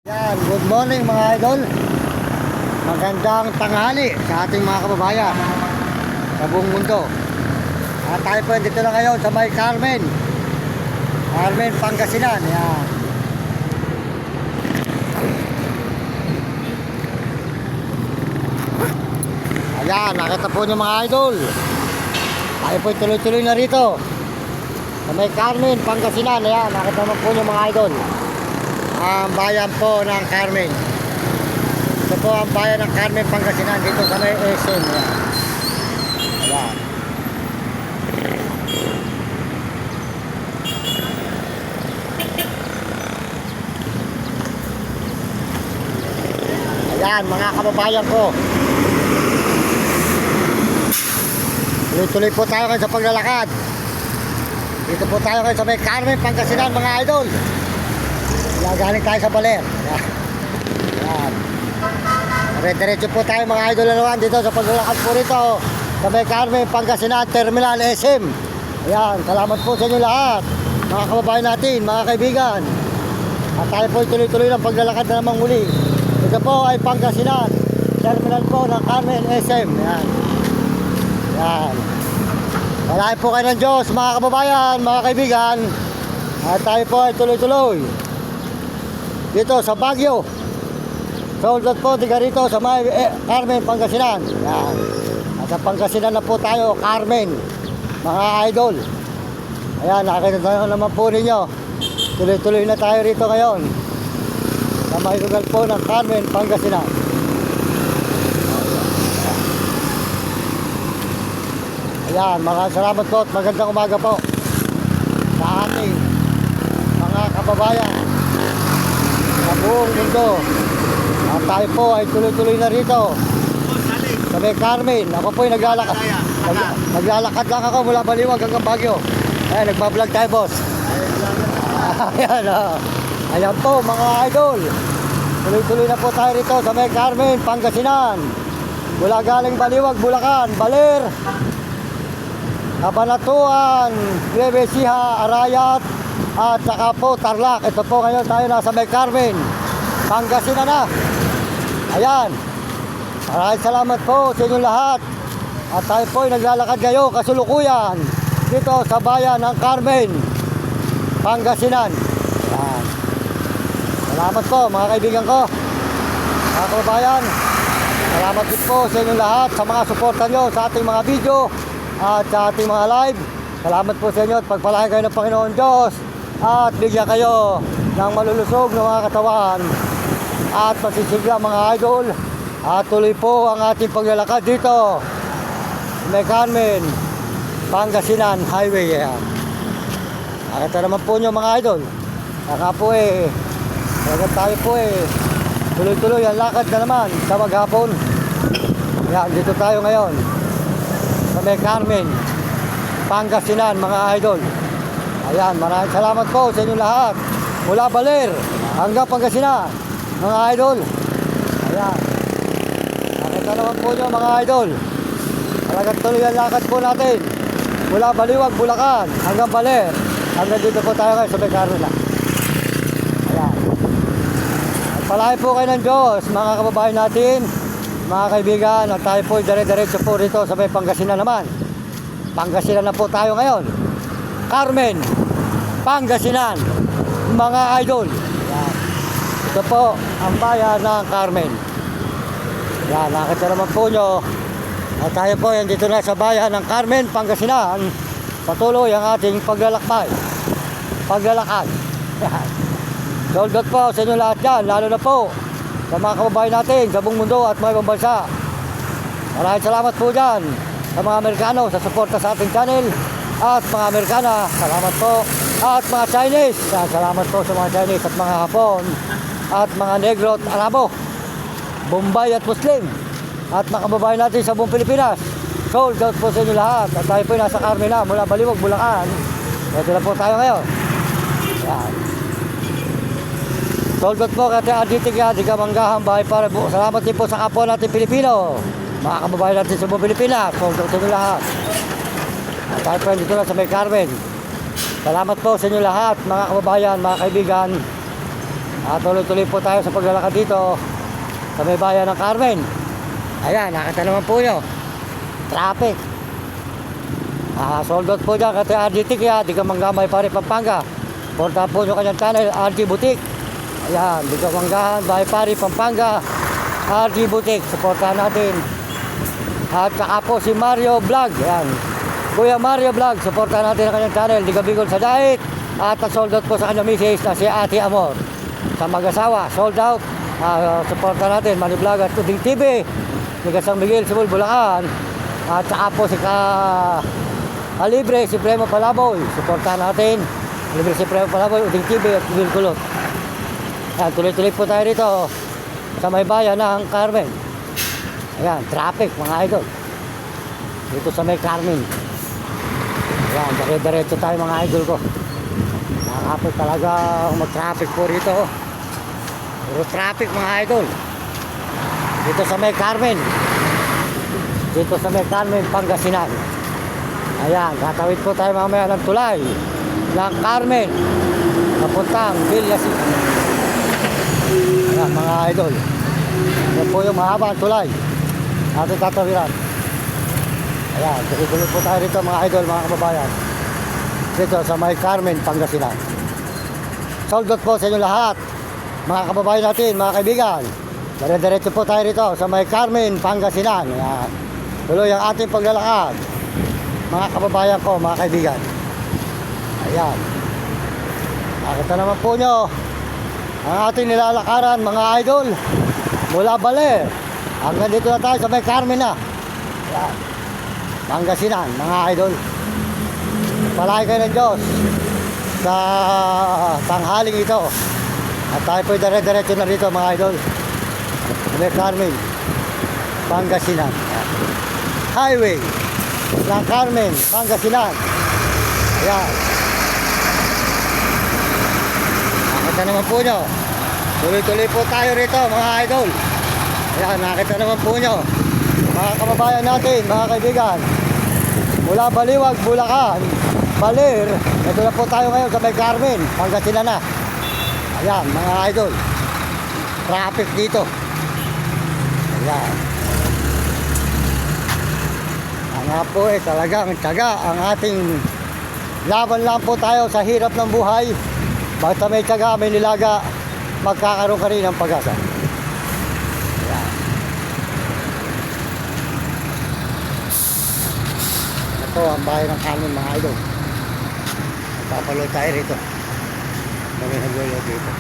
Yan, good morning mga idol. Magandang tanghali sa ating mga kababayan sa buong mundo. At tayo po dito na ngayon sa may Carmen, Pangasinan. Yan. Ayan, nakita po nyo mga idol. Tayo po tuloy-tuloy na rito sa may Carmen, Pangasinan. Ayan, nakita po nyo mga idol. Ang bayan po ng Carmen. Ito po ang bayan ng Carmen, Pangasinan, dito sa may SM. Ayan. Ayan mga kababayan ko. Tuloy-tuloy po tayo kayo sa paglalakad. Dito po tayo kayo sa may Carmen, Pangasinan mga idol. Galing tayo sa Baler. Ayan. Diretso po tayo mga idol naman dito sa paglalakad po rito sa may Carmen, Pangasinan, Terminal SM. Ayan, salamat po sa inyo lahat mga kababayan natin, mga kaibigan. At tayo po tuloy-tuloy ng paglalakad na namang muli. Ito po ay Pangasinan, Terminal po ng Carmen SM. Ayan. Ayan. Walahin po kayo ng Diyos mga kababayan, mga kaibigan. At tayo po ay tuloy-tuloy dito sa Baguio. Soldot po, tiga rito sa may Carmen, Pangasinan. Yan. At sa Pangasinan na po tayo, Carmen, mga idol. Ayan, nakakita naman po ninyo. Tuloy-tuloy na tayo rito ngayon sa may lugar po ng Carmen, Pangasinan. Ayan, mga salamat po at magandang umaga po sa ating mga kababayan sa buong mundo. At tayo po ay tuloy-tuloy na rito sa may Carmen. Ako po ay naglalakad lang ako mula Baliwag hanggang Baguio. Ayan, nagbablog tayo boss. Ayan, ayan po mga idol. Tuloy-tuloy na po tayo rito sa may Carmen, Pangasinan. Mula galing Baliwag, Bulacan, Baler, Cabanatuan, Nueva Ecija, Arayat, at saka po Tarlac. Ito po ngayon tayo nasa may Carmen, Pangasinan na. Ayan. Maraming salamat po sa inyo lahat. At tayo po ay naglalakad ngayon kasulukuyan dito sa bayan ng Carmen, Pangasinan. Ayan. Salamat po mga kaibigan ko, mga kababayan. Salamat din po sa inyo lahat sa mga suporta nyo sa ating mga video at sa ating mga live. Salamat po sa inyo at pagpalain kayo ng Panginoon Diyos at bigyan kayo ng malulusog na mga katawan at masisigla mga idol. At tuloy po ang ating paglalakad dito may Carmen, Pangasinan Highway. Nakita naman po nyo mga idol. Saka po tayo po tuloy-tuloy ang lakad na naman sa maghapon. Yan, dito tayo ngayon sa may Carmen, Pangasinan mga idol. Ayan, maraming salamat po sa inyo lahat. Mula Baler hanggang Pangasinan mga idol. Ayan. Nakita naman po nyo mga idol. Talagang tuloy ang lakad po natin. Mula Baliwag, Bulacan hanggang Baler. Hanggang dito po tayo ngayon sa may Carmen. Ayan. At palahin po kayo ng Diyos mga kababayan natin, mga kaibigan. At tayo po dire-diretso po rito sa may Pangasinan naman. Pangasinan na po tayo ngayon. Carmen, Pangasinan, mga idol. Yan. Ito po ang bayan ng Carmen. Yan, nakita naman po nyo. At tayo po yan dito na sa bayan ng Carmen, Pangasinan. Patuloy ang ating paglalakbay, paglalakad. Yan. Soldot po sa inyo lahat yan, lalo na po sa mga kababayan natin sa buong mundo at mga ibang bansa. Maraming salamat po dyan sa mga Amerikano sa suporta sa ating channel. At mga Amerikana, salamat po. At mga Chinese, salamat po sa mga Chinese at mga Hapon. At mga Negro at Arabo, Bombay at Muslim. At mga kababayan natin sa buong Pilipinas. Sold out po sa inyo lahat. At tayo po nasa Carmen na mula Baliwag, Bulacan. Ito na po tayo ngayon. Yan. Sold out po kati Aditika, di ka manggahan bahay para po. Salamat din po sa kapwa natin Pilipino. Mga kababayan natin sa buong Pilipinas. Sold out sa inyo lahat. At tayo po dito na sa may Carmen. Salamat po sa inyo lahat, mga kababayan, mga kaibigan. Tuloy-tuloy po tayo sa paglalakad dito sa may bayan ng Carmen. Ayan, nakita naman po nyo. Traffic. Sold out po dyan kasi RGT kaya di ka manggamay pare Pampanga. Porta po nyo kanyang channel, RG Boutique. Ayan, di ka manggahan, bahay pare Pampanga, RG Boutique. Supportahan natin. At saka po si Mario Vlog. Ayan, Kuya Mario Vlog. Supportahan natin ang kanyang channel, di ka bigol sa diet. At sold out po sa kanyang misis na si Ate Amor. Sa mag-asawa, sold out. Supportahan natin, Mario Vlog at Tuding TV. Di ka San Miguel, Cebu, Bulacan. At saka po si Libre, si Premo Palaboy. Supportahan natin. Libre si Premo Palaboy, Uding TV at Will Kulot. Ayan, tuloy-tuloy po tayo rito sa may bayan ng Carmen. Ayan, traffic mga idol. Dito sa may Carmen. Ayan, dire-diretso tayo mga idol ko. Nakakapit talaga mag-traffic po rito. Puro traffic mga idol. Dito sa may Carmen. Dito sa may Carmen, Pangasinan. Ayan, tatawid po tayo mamaya ng tulay ng Carmen papuntang Villasin. Ayan mga idol, yan po yung mahabang tulay ating tatawiran. Ayan, tuloy-tuloy po tayo rito mga idol, mga kababayan, dito sa may Carmen, Pangasinan. Sold out po sa inyo lahat mga kababayan natin, mga kaibigan. Dire-diretso po tayo rito sa may Carmen, Pangasinan. Ayan, tuloy ang ating paglalakad mga kababayan ko, mga kaibigan. Ayan, nakita naman po nyo ang ating nilalakaran mga idol mula Baler hanggang dito na tayo sa may Carmen na. Ayan, Pangasinan mga idol. Palagi kayo ng Diyos sa tanghaling ito. At tayo po dire-diretso na rito mga idol sa may Carmen, Pangasinan. Ayan, highway ng Carmen, Pangasinan. Ayan, nakita naman po nyo. Tuloy-tuloy po tayo rito mga idol. Ayan, nakita naman po nyo mga kababayan natin, mga kaibigan, mula Baliwag, Bulacan, Baler. Ito na po tayo ngayon sa may Carmen, Pangasinan na. Ayan mga idol, traffic dito. Ayan, nga po talagang tiyaga ang ating laban lang po tayo sa hirap ng buhay. Basta may tiyaga, may nilaga, magkakaroon ka rin ng pag-asa. Ayan. Ito ang bahay ng Carmen mga idol. Magpapaloy tayo rito. May nagulo dito.